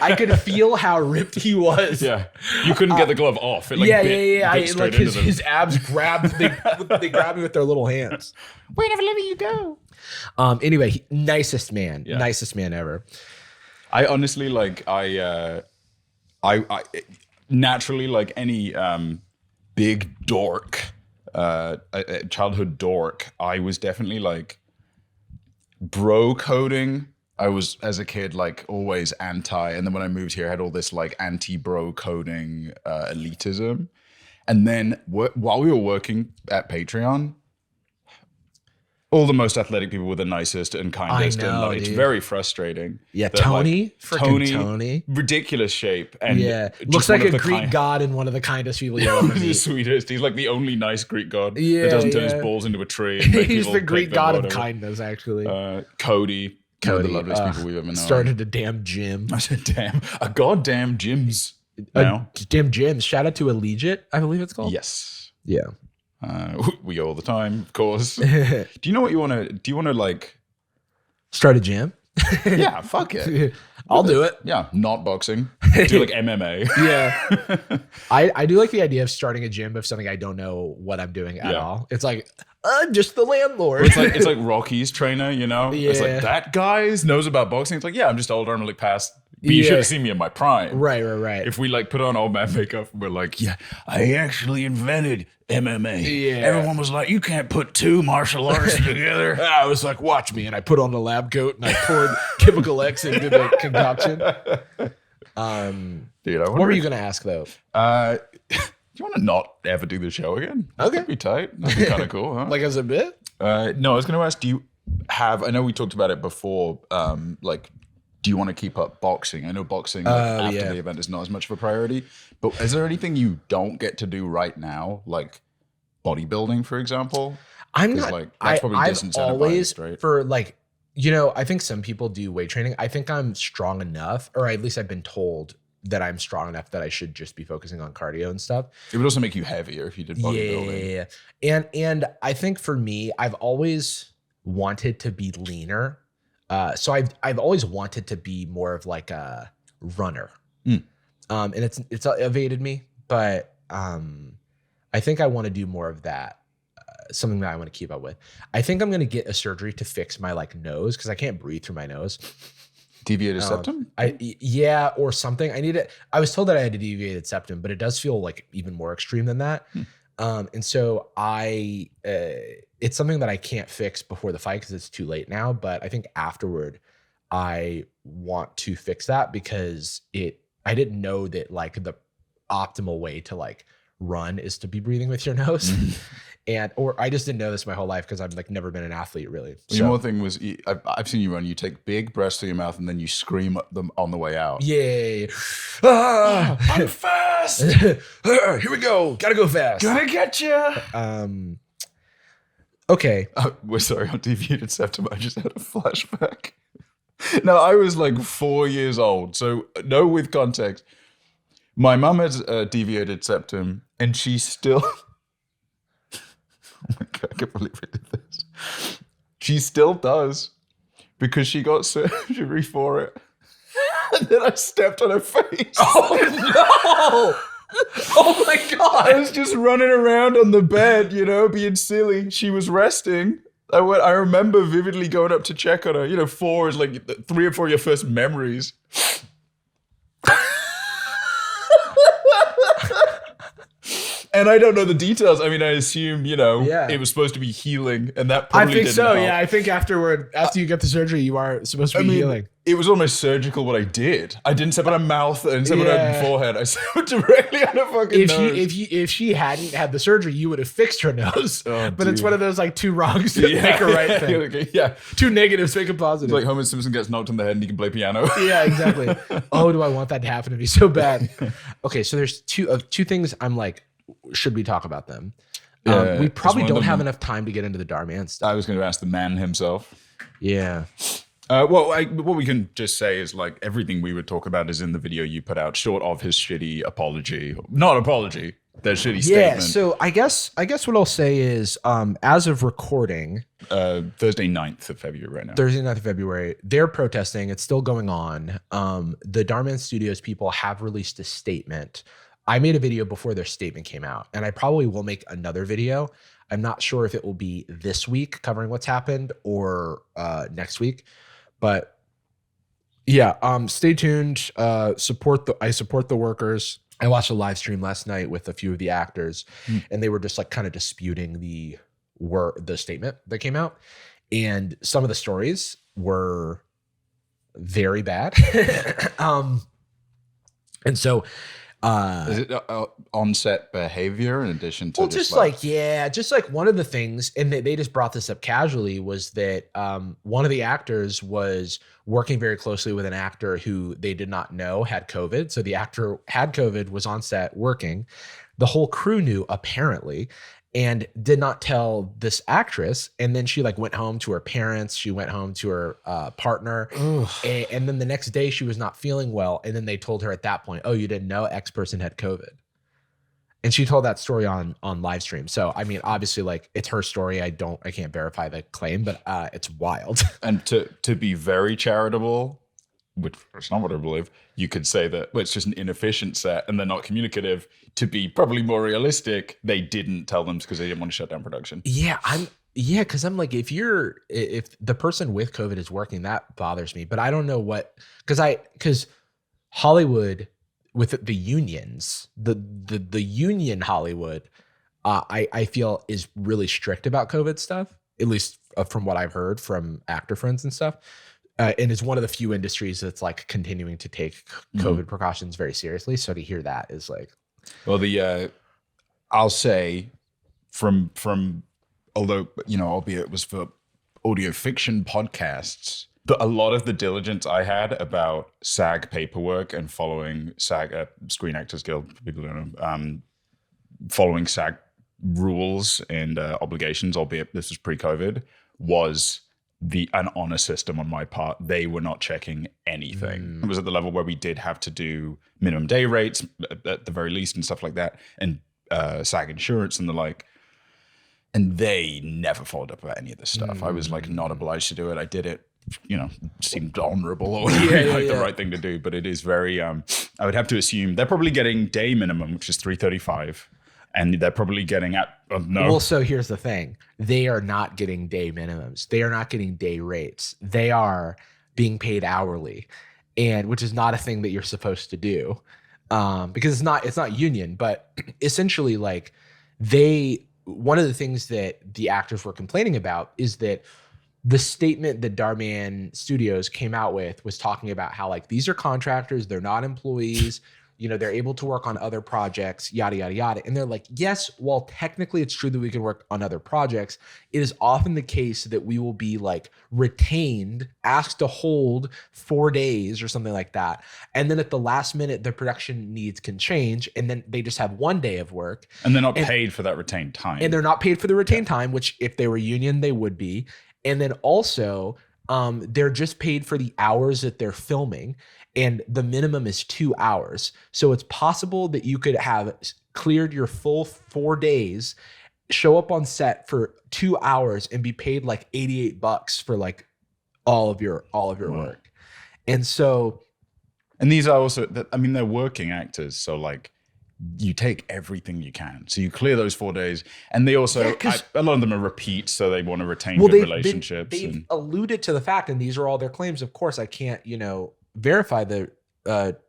I could feel how ripped he was. Yeah, you couldn't get the glove off. It, like, bit like his abs grabbed. They grabbed me with their little hands. We're never letting you go. Anyway, nicest man ever. I honestly like. I naturally like any big dork, childhood dork. I was definitely like. Bro coding, I was as a kid like always anti, and then when I moved here I had all this like anti-bro coding elitism. And then while we were working at Patreon, all the most athletic people were the nicest and kindest. I know, and it's dude. very frustrating. Yeah, that, Tony, like, Tony, ridiculous shape, and just looks like a Greek god and one of the kindest people you ever the meet. sweetest. He's like the only nice Greek god Yeah, that doesn't turn yeah. his balls into a tree. And make He's people the take Greek them, god of whatever. kindness, actually. Cody, one of the loveliest people we've ever known. Started a damn gym. I said, damn, a goddamn gyms now. Damn gyms. Shout out to Allegiant, I believe it's called. Yes. Yeah. We go all the time, of course. Do you know what you want to? Do you want to like? Start a gym. Yeah, fuck it. I'll do it. Yeah, not boxing. Do like MMA. Yeah. I do like the idea of starting a gym of something I don't know what I'm doing at all. It's like, I'm just the landlord. It's like Rocky's trainer, you know? It's Yeah. like that guy knows about boxing. It's like, yeah, I'm just older. I'm like past. But you should have seen me in my prime. Right. If we like put on old man makeup, we're like, yeah, I actually invented MMA. Yeah. Everyone was like, you can't put two martial arts together. I was like, watch me. And I put on the lab coat and I poured Chemical X into the concoction. Dude, What were you going to ask, though? Do you want to not ever do the show again? Okay. That'd be tight. That'd be kind of cool, huh? Like as a bit? No, I was going to ask, do you have, I know we talked about it before, like, do you want to keep up boxing? I know boxing after the event is not as much of a priority, but is there anything you don't get to do right now, like bodybuilding, for example? I'm not. Like, that's probably I've disincentivized, always, right? for like, you know, I think some people do weight training. I think I'm strong enough, or at least I've been told that I'm strong enough that I should just be focusing on cardio and stuff. It would also make you heavier if you did bodybuilding. Yeah. And I think for me, I've always wanted to be leaner. So I've always wanted to be more of like a runner. And it's evaded me, but I think I want to do more of that. Something that I want to keep up with. I think I'm going to get a surgery to fix my like nose because I can't breathe through my nose. Deviated septum? Or something. I was told that I had a deviated septum, but it does feel like even more extreme than that. And so it's something that I can't fix before the fight because it's too late now. But I think afterward, I want to fix that because I didn't know that like the optimal way to like run is to be breathing with your nose. Or I just didn't know this my whole life because I've like never been an athlete really. The more thing was, I've seen you run. You take big breaths through your mouth and then you scream at them on the way out. Yeah. I'm fast. Here we go. Gotta go fast. Gonna get you. Okay. We're sorry, on deviated septum. I just had a flashback. Now, I was like 4 years old. So, no, with context. My mum has a deviated septum and she still... Oh my God, I can't believe I did this. She still does because she got surgery for it. And then I stepped on her face. Oh, no. Oh, my God. I was just running around on the bed, being silly. She was resting. I remember vividly going up to check on her. 4 is like 3 or 4 of your first memories. And I don't know the details. I mean, I assume, it was supposed to be healing, and that probably I think didn't so. help. Yeah, I think after you get the surgery, you are supposed to be healing. It was almost surgical what I did. I didn't step on her mouth. I didn't step on her forehead. I stepped directly on her fucking nose. If she hadn't had the surgery, you would have fixed her nose. Oh, but it's one of those like 2 wrongs to make a right thing. Okay, yeah. 2 negatives make a positive. It's like Homer Simpson gets knocked on the head and he can play piano. Yeah, exactly. Oh, do I want that to happen to me so bad? Okay, so there's two things I'm like, should we talk about them? We probably don't have enough time to get into the Darman stuff. I was going to ask the man himself. Yeah. What we can just say is like everything we would talk about is in the video you put out, short of his shitty apology. Not apology, their shitty statement. Yeah, so I guess what I'll say is, as of recording, Thursday 9th of February right now. Thursday 9th of February, they're protesting. It's still going on. The Darman Studios people have released a statement. I made a video before their statement came out, and I probably will make another video. I'm not sure if it will be this week covering what's happened or next week, but yeah, stay tuned. I support the workers. I watched a live stream last night with a few of the actors, and they were just like kind of disputing the statement that came out, and some of the stories were very bad. And so. Is it on-set behavior in addition to just like one of the things, and they just brought this up casually, was that one of the actors was working very closely with an actor who they did not know had COVID. So the actor had COVID, was on set working. The whole crew knew apparently, and did not tell this actress. And then she like went home to her parents. She went home to her partner. And then the next day she was not feeling well. And then they told her at that point, oh, you didn't know X person had COVID. And she told that story on live stream. So, I mean, obviously like it's her story. I can't verify the claim, but it's wild. And to be very charitable, which is not what I believe, you could say that it's just an inefficient set and they're not communicative. To be probably more realistic, they didn't tell them because they didn't want to shut down production. Yeah, because I'm like, if the person with COVID is working, that bothers me. But I don't know because Hollywood with the unions, the union Hollywood, I feel is really strict about COVID stuff, at least from what I've heard from actor friends and stuff. And it's one of the few industries that's like continuing to take COVID precautions very seriously. So to hear that is like, well, I'll say from although albeit it was for audio fiction podcasts, a lot of the diligence I had about SAG paperwork and following SAG, Screen Actors Guild, people don't know, following SAG rules and obligations, albeit this was pre-COVID, was an honor system on my part. They were not checking anything. It was at the level where we did have to do minimum day rates at the very least and stuff like that, and SAG insurance and the like. And they never followed up about any of this stuff. I was like not obliged to do it. I did it, seemed honorable or the right thing to do. But it is very, I would have to assume they're probably getting day minimum, which is $335. And they're probably getting Well, so here's the thing. They are not getting day minimums. They are not getting day rates. They are being paid hourly, and which is not a thing that you're supposed to do, because it's not union. But essentially, like one of the things that the actors were complaining about is that the statement that Darman Studios came out with was talking about how like these are contractors, they're not employees, you know, they're able to work on other projects, yada, yada, yada. And they're like, yes, while technically it's true that we can work on other projects, it is often the case that we will be like retained, asked to hold 4 days or something like that. And then at the last minute, the production needs can change. And then they just have 1 day of work. And they're not paid for that retained time. And they're not paid for the retained time, which if they were union, they would be. And then also, they're just paid for the hours that they're filming, and the minimum is 2 hours. So it's possible that you could have cleared your full 4 days, show up on set for 2 hours, and be paid like $88 for like all of your work. And so, and these are also, I mean, they're working actors, so like, you take everything you can. So you clear those 4 days. And they also, a lot of them are repeats, so they want to retain good relationships. They've alluded to the fact, and these are all their claims. Of course, I can't, verify the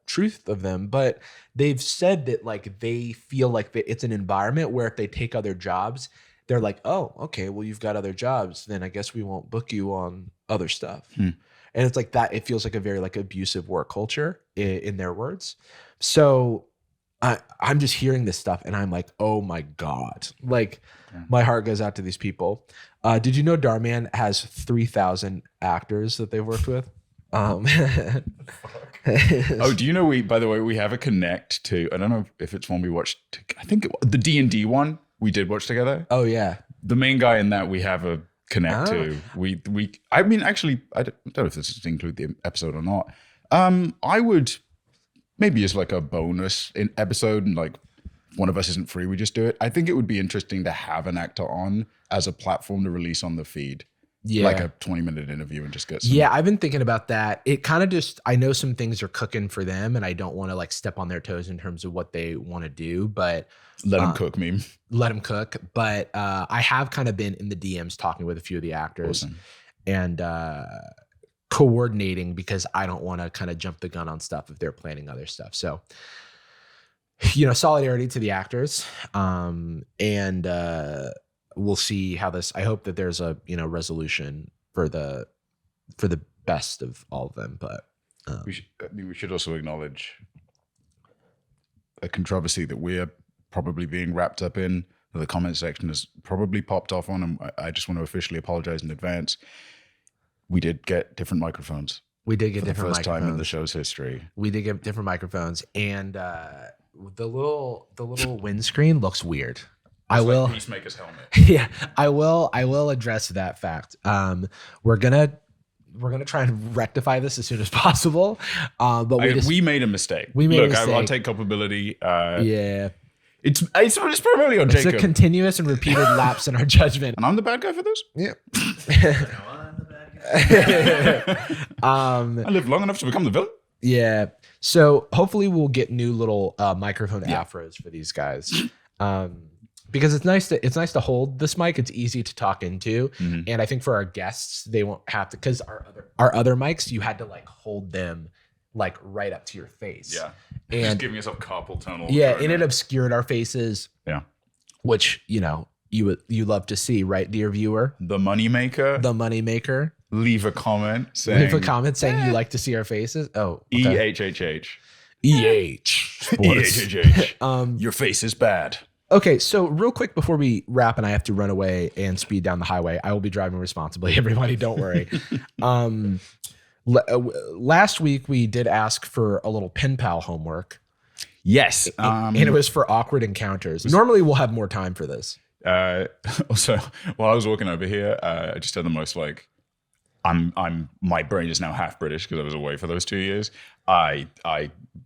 truth of them, but they've said that like they feel like it's an environment where if they take other jobs, they're like, oh, okay, well, you've got other jobs, then I guess we won't book you on other stuff. And it's like that. It feels like a very like abusive work culture in their words. So I'm just hearing this stuff and I'm like, oh my God, like my heart goes out to these people. Did you know Darman has 3,000 actors that they've worked with? Oh, do you know by the way, we have a connect to, I don't know if it's one we watched, I think the D&D one we did watch together. Oh yeah. The main guy in that we have a connect to. I mean, actually, I don't know if this is to include the episode or not. I would, maybe as like a bonus in episode, and like one of us isn't free, we just do it. I think it would be interesting to have an actor on as a platform to release on the feed. Yeah. Like a 20-minute interview and just get some. Yeah, I've been thinking about that. It kind of just, I know some things are cooking for them and I don't want to like step on their toes in terms of what they want to do, but let them cook meme. Let them cook. But I have kind of been in the DMs talking with a few of the actors and coordinating because I don't want to kind of jump the gun on stuff if they're planning other stuff. So, solidarity to the actors. We'll see how this, I hope that there's a, resolution for the best of all of them. But we should also acknowledge a controversy that we're probably being wrapped up in, that the comment section has probably popped off on. And I just want to officially apologize in advance. We did get different microphones. We did get different microphones. For the first time in the show's history. We did get different microphones. And the little windscreen looks weird. I will. Like Peacemaker's helmet. Yeah, I will address that fact. We're gonna try and rectify this as soon as possible. But we made a mistake. I'll take culpability. Yeah. It's primarily on Jacob. It's a continuous and repeated lapse in our judgment. And I'm the bad guy for this? Yeah. I lived long enough to become the villain? Yeah. So hopefully we'll get new little microphone afros for these guys. Because it's nice to hold this mic. It's easy to talk into. Mm-hmm. And I think for our guests, they won't have to, because our other mics, you had to like hold them like right up to your face. Yeah. And just giving yourself carpal tunnel. Yeah. And it obscured our faces. Yeah. Which, you love to see, right, dear viewer? The moneymaker. Leave a comment saying you like to see our faces. Oh, okay. EHHH. EHHH. Your face is bad. Okay, so real quick before we wrap and I have to run away and speed down the highway, I will be driving responsibly, everybody, don't worry. Last week we did ask for a little pen pal homework. Yes. And it was for awkward encounters. Normally we'll have more time for this. Also, while I was walking over here, I just had the most like, my brain is now half British because I was away for those 2 years. I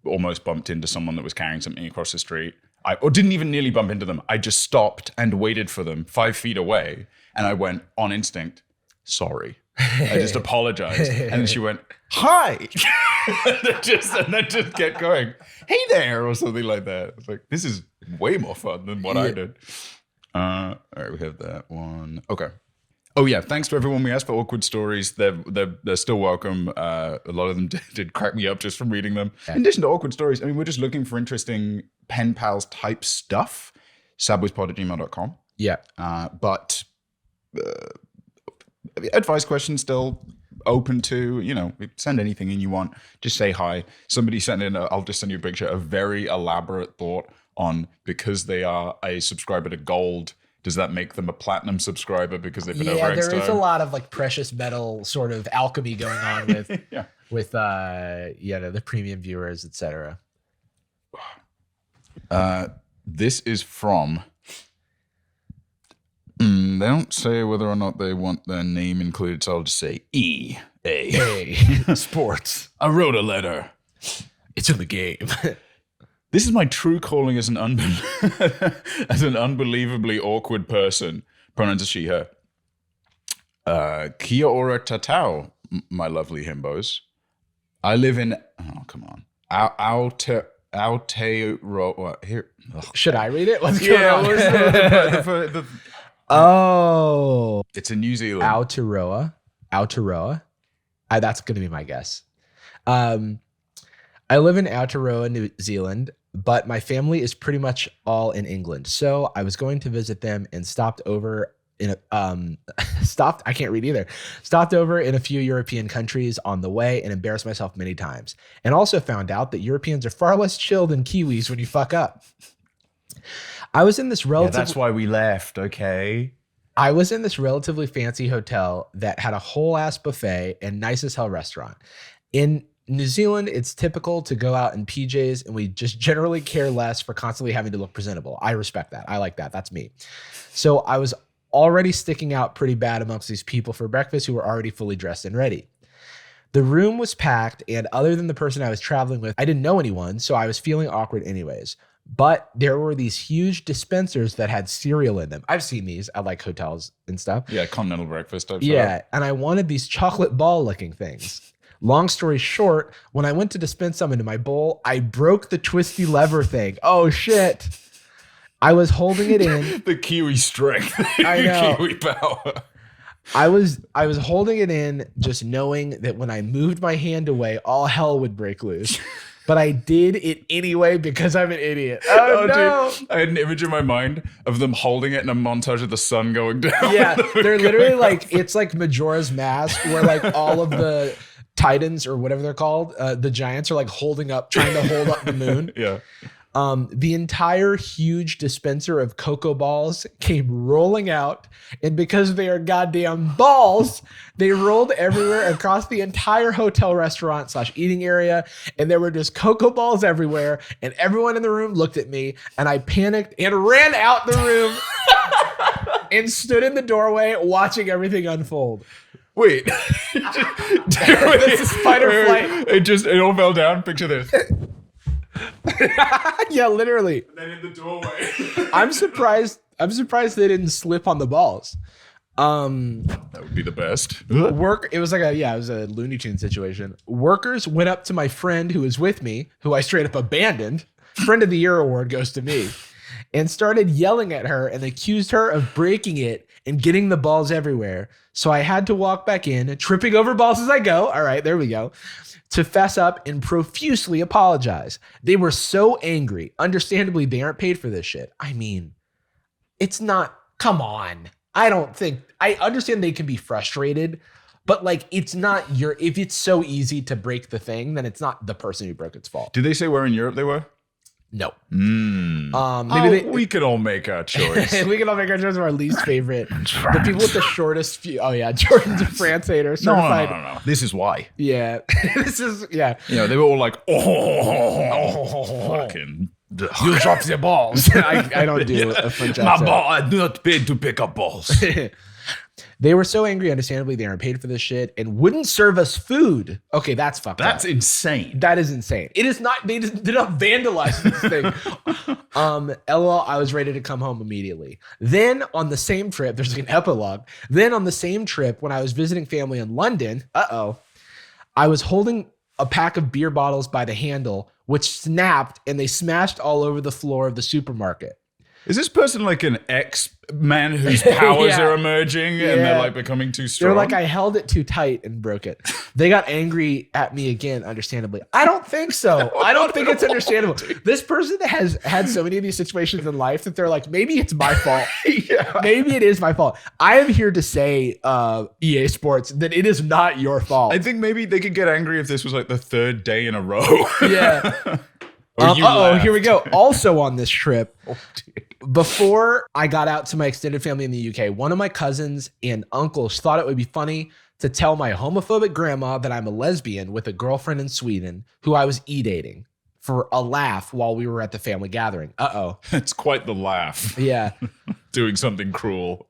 almost bumped into someone that was carrying something across the street. Or didn't even nearly bump into them. I just stopped and waited for them 5 feet away. And I went on instinct, sorry. I just apologized. And then she went, hi. and then just kept going, hey there, or something like that. It's like, this is way more fun than what I did. All right, we have that one. Okay. Oh yeah, thanks to everyone we asked for awkward stories. They're still welcome. A lot of them did crack me up just from reading them. In addition to awkward stories, I mean, we're just looking for interesting pen pals type stuff. sadboyspod@gmail.com. Yeah. But advice questions still open to, send anything in you want. Just say hi. Somebody sent in, I'll just send you a picture, a very elaborate thought on because they are a subscriber to gold. Does that make them a platinum subscriber because they've been over X there is a time? lot of like precious metal sort of alchemy going on with Yeah. with the premium viewers, etc. This is from. They don't say whether or not they want their name included, so I'll just say EA. Hey, sports. I wrote a letter. It's in the game. This is my true calling as an as an unbelievably awkward person. Pronouns are she, her. Kia ora tatau, my lovely himbos. I live in. Oh, come on. Aotearoa. Here. Ugh. Should I read it? What's going on? Oh, It's in New Zealand. Aotearoa. That's going to be my guess. I live in Aotearoa, New Zealand, but my family is pretty much all in England. So I was going to visit them and stopped over in I can't read either. Stopped over in a few European countries on the way and embarrassed myself many times. And also found out that Europeans are far less chill than Kiwis when you fuck up. I was in this That's why we left, okay? I was in this relatively fancy hotel that had a whole ass buffet and nice as hell restaurant. In New Zealand, it's typical to go out in PJs and we just generally care less for constantly having to look presentable. I respect that. I like that. That's me. So I was already sticking out pretty bad amongst these people for breakfast who were already fully dressed and ready. The room was packed, and other than the person I was traveling with, I didn't know anyone, so I was feeling awkward anyways. But there were these huge dispensers that had cereal in them. I've seen these at like hotels and stuff. Yeah, continental breakfast type Yeah, stuff. and I wanted these chocolate ball looking things. Long story short, when I went to dispense some into my bowl, I broke the twisty lever thing. Oh shit. I was holding it in. The Kiwi strength. I know. Kiwi power. I was holding it in just knowing that when I moved my hand away, all hell would break loose. But I did it anyway because I'm an idiot. Oh no. Dude, I had an image in my mind of them holding it in a montage of the sun going down. Yeah, they're literally like, it's like Majora's Mask where like all of the Titans or whatever they're called, the giants are like trying to hold up the moon. Yeah. The entire huge dispenser of cocoa balls came rolling out, and because they are goddamn balls, they rolled everywhere across the entire hotel restaurant / eating area, and there were just cocoa balls everywhere, and everyone in the room looked at me, and I panicked and ran out the room and stood in the doorway watching everything unfold. Wait. This is fight or flight. It all fell down. Picture this. Yeah, literally. And then in the doorway. I'm surprised they didn't slip on the balls. That would be the best. It was a Looney Tune situation. Workers went up to my friend who was with me, who I straight up abandoned. Friend of the Year award goes to me, and started yelling at her and accused her of breaking it and getting the balls everywhere. So I had to walk back in, tripping over balls as I go. All right, there we go. To fess up and profusely apologize. They were so angry. Understandably, they aren't paid for this shit. I mean, it's not, come on. I understand they can be frustrated, but like, it's not if it's so easy to break the thing, then it's not the person who broke its fault. Did they say where in Europe they were? No. We could all make our choice. We can all make our choice of our least favorite. The people with the shortest few. Oh yeah, Jordan's a France hater. Certified. No. This is why. Yeah. Yeah. They were all like, fucking. You drop the balls. I don't do a French accent. I do not pay to pick up balls. They were so angry, understandably, they aren't paid for this shit and wouldn't serve us food. Okay, that's fucked up. That's insane. That is insane. It is not, they did not vandalize this thing. LOL, I was ready to come home immediately. Then on the same trip, there's like an epilogue. Then on the same trip, when I was visiting family in London, I was holding a pack of beer bottles by the handle, which snapped and they smashed all over the floor of the supermarket. Is this person like an X-Man whose powers Yeah. are emerging and they're like becoming too strong? They're like, I held it too tight and broke it. They got angry at me again, understandably. I don't think so. I don't think it's understandable. This person has had so many of these situations in life that they're like, maybe it's my fault. Yeah. Maybe it is my fault. I am here to say, EA Sports, that it is not your fault. I think maybe they could get angry if this was like the third day in a row. Yeah. Or you laughed. Here we go. Also on this trip, before I got out to my extended family in the UK, one of my cousins and uncles thought it would be funny to tell my homophobic grandma that I'm a lesbian with a girlfriend in Sweden who I was e-dating for a laugh while we were at the family gathering. It's quite the laugh. Yeah. Doing something cruel.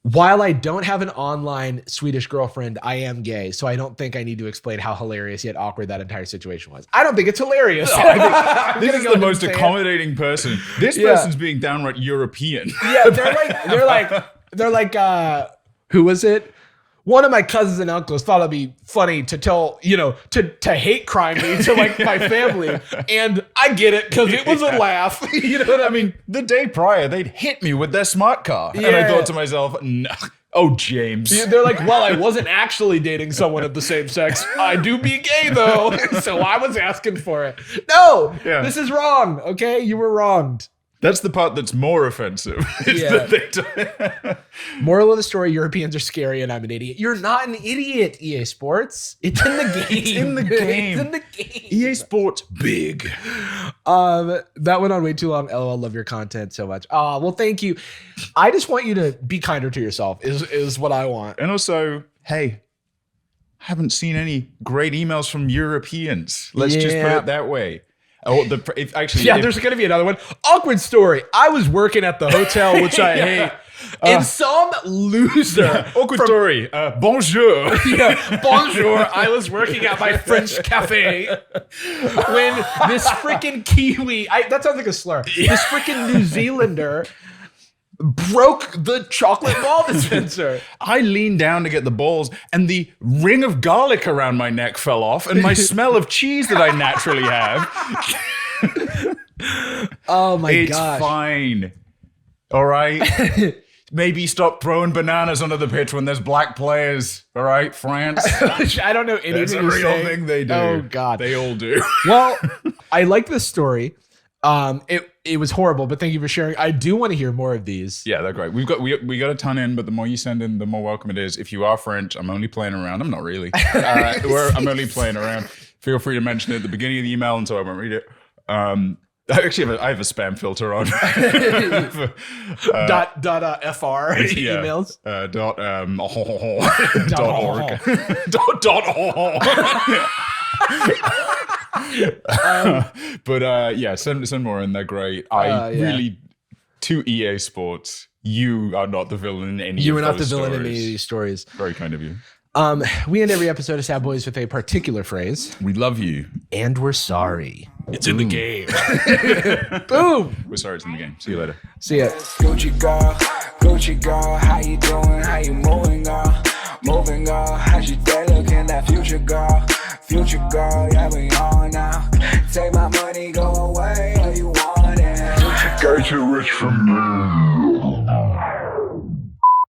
While I don't have an online Swedish girlfriend, I am gay, so I don't think I need to explain how hilarious yet awkward that entire situation was. I don't think it's hilarious. I'm This gonna is go the ahead most and say it. accommodating person. This Yeah. person's being downright European. Yeah, they're like, who was it? One of my cousins and uncles thought it'd be funny to tell, to hate crime me to like my family. And I get it because it was a laugh. You know what I mean? The day prior, they'd hit me with their smart car. And I Yeah. thought to myself, no. Oh, James. They're like, well, I wasn't actually dating someone of the same sex. I do be gay though. So I was asking for it. No, Yeah. This is wrong. Okay. You were wronged. That's the part that's more offensive. It's Yeah. that Moral of the story, Europeans are scary and I'm an idiot. You're not an idiot, EA Sports. It's in the game. It's in the game. It's in the game. EA Sports big. That went on way too long. LOL, love your content so much. Well, thank you. I just want you to be kinder to yourself is what I want. And also, hey, haven't seen any great emails from Europeans. Let's just put Yeah. it that way. Oh, if There's going to be another one. Awkward story. I was working at the hotel, which I hate. And some loser. awkward story. Bonjour. Yeah, bonjour. I was working at my French cafe when this freaking Kiwi, that sounds like a slur. This freaking New Zealander broke the chocolate ball dispenser. I leaned down to get the balls, and the ring of garlic around my neck fell off, and my smell of cheese that I naturally have. Oh my It's gosh. fine. All right. Maybe stop throwing bananas onto the pitch when there's black players. All right, France. I don't know anything That's a you're real saying. thing they do. Oh God. They all do. Well, I like this story. It was horrible, but thank you for sharing. I do want to hear more of these. Yeah, they're great. We got a ton in, but the more you send in, the more welcome it is. If you are French, I'm only playing around. I'm not really. I'm only playing around. Feel free to mention it at the beginning of the email, and so I won't read it. I have a spam filter on. .fr emails. But send more in. They're great. Yeah. Really, to EA Sports, you are not the villain in any. You of were not the those villain in stories. any of these stories. Very kind of you. We end every episode of Sad Boys with a particular phrase, We love you. and we're sorry. It's in the game. Boom. We're sorry it's in the game. See you later. See ya. Gucci girl, how you doing?